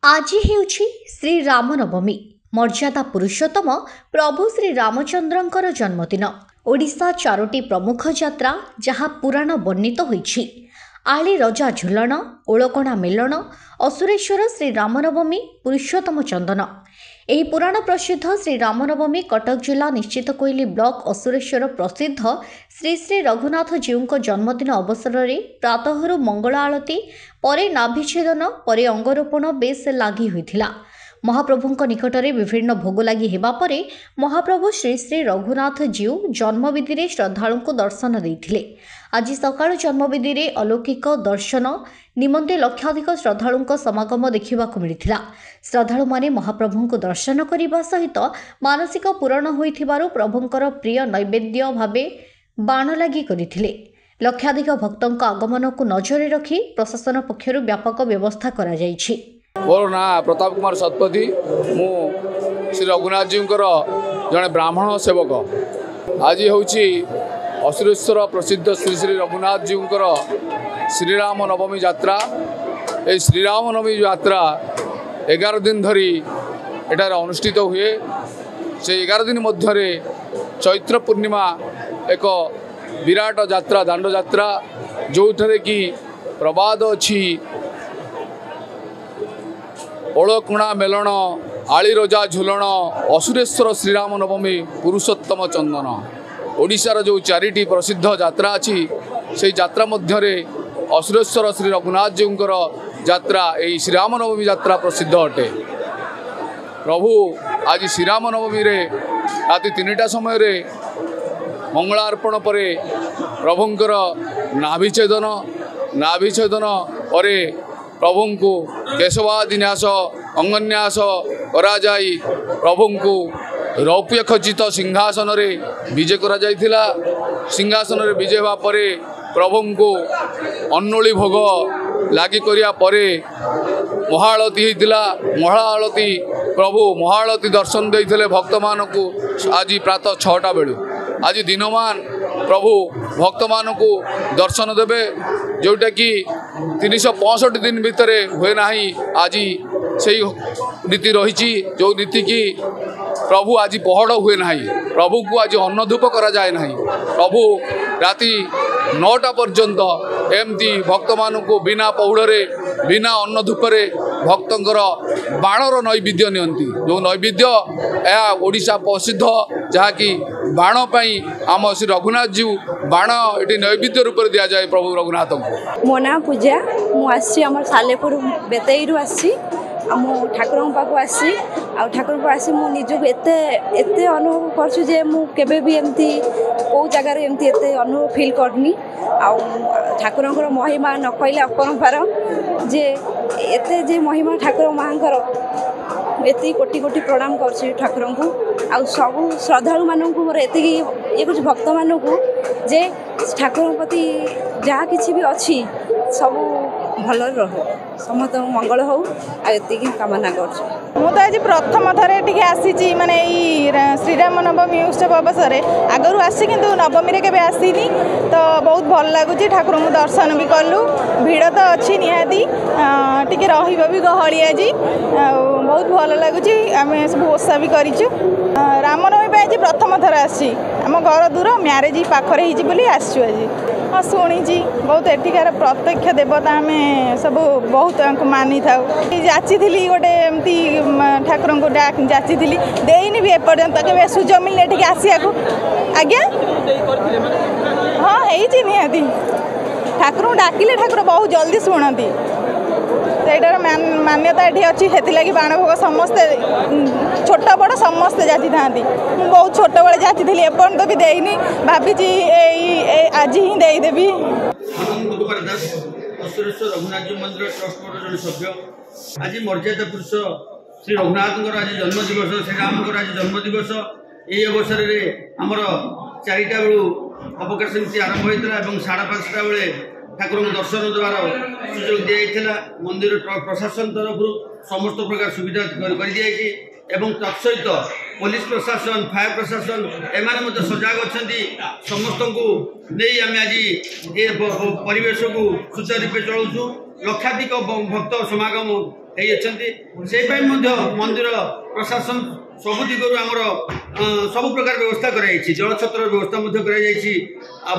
आज हेउछि श्री रामनवमी। मर्यादा पुरुषोत्तम प्रभु श्री रामचंद्रंकर जन्मदिन। ओडिशा चारोटी प्रमुख यात्रा जहाँ पुराण वर्णित होइछि। आली रजा झुलन, ओलकणा मेलन, असुरेश्वर श्री रामनवमी, पुरुषोत्तम चंदन। ଏହି ପୁରାଣ ପ୍ରସିଦ୍ଧ ଶ୍ରୀ ରାମନବମୀ କଟକ ଜିଲ୍ଲା ନିଶ୍ଚିତ କୋଇଲି ବ୍ଲକ ଅସୁରେଶ୍ୱର ପ୍ରସିଦ୍ଧ ଶ୍ରୀ ଶ୍ରୀ ରଘୁନାଥ ଜୀଉଙ୍କ ଜନ୍ମଦିନ ଅବସରରେ ପ୍ରାତଃରୁ ମଙ୍ଗଳ ଆଳତୀ ପରେ ନାଭିଛେଦନ ପରେ ଅଙ୍ଗରୋପଣ ବେଶ ଲାଗି ହୋଇଥିଲା। ମହାପ୍ରଭୁଙ୍କ ନିକଟରେ ବିଭିନ୍ନ ଭୋଗ ଲାଗି ହେବା ପରେ ମହାପ୍ରଭୁ ଶ୍ରୀ ଶ୍ରୀ ରଘୁନାଥ ଜୀଉ ଜନ୍ମବିଧିରେ ଶ୍ରଦ୍ଧାଳୁଙ୍କୁ ଦର୍ଶନ ଦେଇଥିଲେ। ଆଜି ସକାଳୁ ଜନ୍ମବିଧିରେ ଅଲୌକିକ ଦର୍ଶନ ନିମନ୍ତେ ଲକ୍ଷାଧିକ ଶ୍ରଦ୍ଧାଳୁଙ୍କ ସମାଗମ ଦେଖିବାକୁ ମିଳିଥିଲା। ଶ୍ରଦ୍ଧାଳୁମାନେ ମହାପ୍ରଭୁଙ୍କୁ ଦର୍ଶନ କରିବା ସହିତ ମାନସିକ ପୂରଣ ହୋଇଥିବାରୁ ପ୍ରଭୁଙ୍କର ପ୍ରିୟ ନୈବେଦ୍ୟ ଭାବେ ବାଣ ଲାଗି କରିଥିଲେ। ଲକ୍ଷାଧିକ ଭକ୍ତଙ୍କ ଆଗମନକୁ ନଜରରେ ରଖି ପ୍ରଶାସନ ପକ୍ଷରୁ ବ୍ୟାପକ ବ୍ୟବସ୍ଥା କରାଯାଇଛି। मोर ना प्रताप कुमार शतपथी मु श्री रघुनाथ जी जड़े ब्राह्मण सेवक। आज हूँ असुरेश्वर प्रसिद्ध श्री श्री रघुनाथ जी श्रीराम नवमी यात्रा। ये श्रीराम नवमी यात्रा 11 दिन धरी एटार अनुष्ठित हुए। से 11 दिन मध्य चैत्र पूर्णिमा एक विराट यात्रा दांड यात्रा जो थे कि प्रवाद अच्छी ओलकुणा मेलन, आली रजा झुलन, असुरेश्वर श्रीराम नवमी, पुरुषोत्तम चंदन। ओडिशार जो चारिटी प्रसिद्ध यात्रा अच्छी से यात्रा मध्य असुरेश्वर श्री रघुनाथ जी यात्रा यही श्रीराम नवमी यात्रा प्रसिद्ध अटे। प्रभु आज श्रीराम नवमी राति 3टा समय मंगलार्पण पर प्रभुंकर नाभिछेदन पर प्रभु को केशवादिन्यास अंगन्यास करा जाई प्रभु को रौप्य खचित सिंहासन रे विजय करा जाइथिला। सिंहासन रे विजय होगा पर प्रभु को अन्नोली भोग लागी करिया परे महाआलती होइतिला। महाआलती प्रभु महाआलती दर्शन देइथिले भक्त मानकु। आज प्रातः 6टा बेलू आज दिनमान प्रभु भक्त मानकु दर्शन देवे जोटा कि 365 दिन भितर हुए ना। आज से नीति रही जो नीति की प्रभु आज पहड़ हुए ना। प्रभु को आज अन्नधूप करा जाए ना। प्रभु राति 9टा पर्यंत एमती भक्त मानकु बिना पहुड़े बिना अन्नधूपरे भक्तंकर बाणर नैवेद्य नियंती। जो नैवेद्य यह ओडिशा प्रसिद्ध जहाँकि बाण पाई आम श्री रघुनाथ जी बाण ये नैवेद्य रूप में दि जाए प्रभु रघुनाथ को। मो ना पूजा मुझे आम सालेपुर बेतईरू आसी आम ठाकुर पाक आसी ठाकुर को आसी मु निजक एत अनुभव करछे मुझे भी एमती कौ जगार एमती एत अनुभव फिल करनी। ठाकुर महिमा न कहले अपरंपार जे एते जे महिमा ठाकुर माँकर एति कोटि कोटि प्रणाम कर ठाकुर को। सब श्रद्धालु मानू मोर एति ये कुछ भक्त मानू जे ठाकुर प्रति जहाँ किसी भी अच्छी सब भल रहो समस्त मंगल हो आती कामना कर। तो आज प्रथम थरे आसी माने श्रीराम नवमी उत्सव अवसर आगु आसी कि नवमी के आसीनी तो बहुत भल लगुच। ठाकुर को दर्शन भी कलु भिड़ तो अच्छी निहाती टी भी गहली आज बहुत भल लगुच। आम सब ओषा भी करूँ। रामनवमी आज प्रथम थर आसी आम घर दूर म्यारेज पाखरे होली आसु आज। हाँ शुणी बहुत एठिकार प्रत्यक्ष देवता आम सब बहुत मानी था। जाची थी गोटे एमती ठाकुर को जाची थी देनी भी एपर्यंत के सुजोग मिलने ठीक आसिया आज्ञा हाँ होती ठाकुर डाकिले ठाकुर बहुत जल्दी शुणती। ସେଇଟାର ମାନ୍ୟତା ଏଠି ଅଛି। ସେଥିଲାଗି ବାଣ ଭୋଗ ସମସ୍ତେ ଛୋଟ ବଡ଼ ସମସ୍ତେ ଯାଚିଥାନ୍ତି। ମୁଁ ବହୁତ ଛୋଟବେଳେ ଯାଚିଥିଲି ଏପର୍ଯ୍ୟନ୍ତ ବି ଦେଇନି ଭାବିଛି ଆଜି ହିଁ ଦେଇଦେବି। असुरेश्वर रघुनाथ जी मंदिर ट्रस्ट बोर्ड जन सभ्य आज मर्यादा पुरुष श्री रघुनाथ आज जन्म दिवस श्रीराम आज जन्म दिवस यही अवसर में आमर 4टा बेलू अवकाश नीति आरंभ होता है। 5:30 बेले ठाकुर को दर्शन देवार सुजोग दिया। मंदिर प्रशासन तरफ समस्त प्रकार सुविधा कर दिखाई तत्सहित पुलिस प्रशासन फायर प्रशासन एमाने सजग अच्छा समस्त को नहीं आम आज ये परिवेश को सुचारू रूपे चलाऊँ। लक्षाधिक भक्त समागम मंदिर प्रशासन सबु दिगरु आमर सब प्रकार व्यवस्था कराई जलछत्र व्यवस्था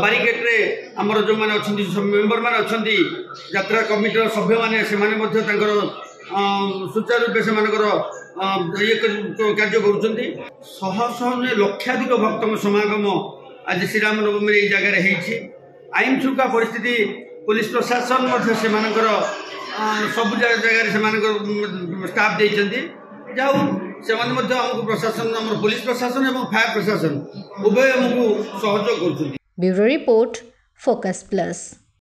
बारिकेड रे आमर जो माने अछंती मेंबर माने अछंती यात्रा कमिटीर सभ्य माने से माने मध्य तांकर सुचारू रूपे से मानकर ये कार्य करुछंती शह शह लक्षाधिक भक्त समागम आज श्रीराम नवमी ये जगह होती आईन श्रृंखला परिस्थिति पुलिस प्रशासन से सब जगह से स्टाफ देइछंती जाऊ से आमको प्रशासन आम पुलिस प्रशासन और फायर प्रशासन उभय आमको सहयोग कर। Bureau report focus plus.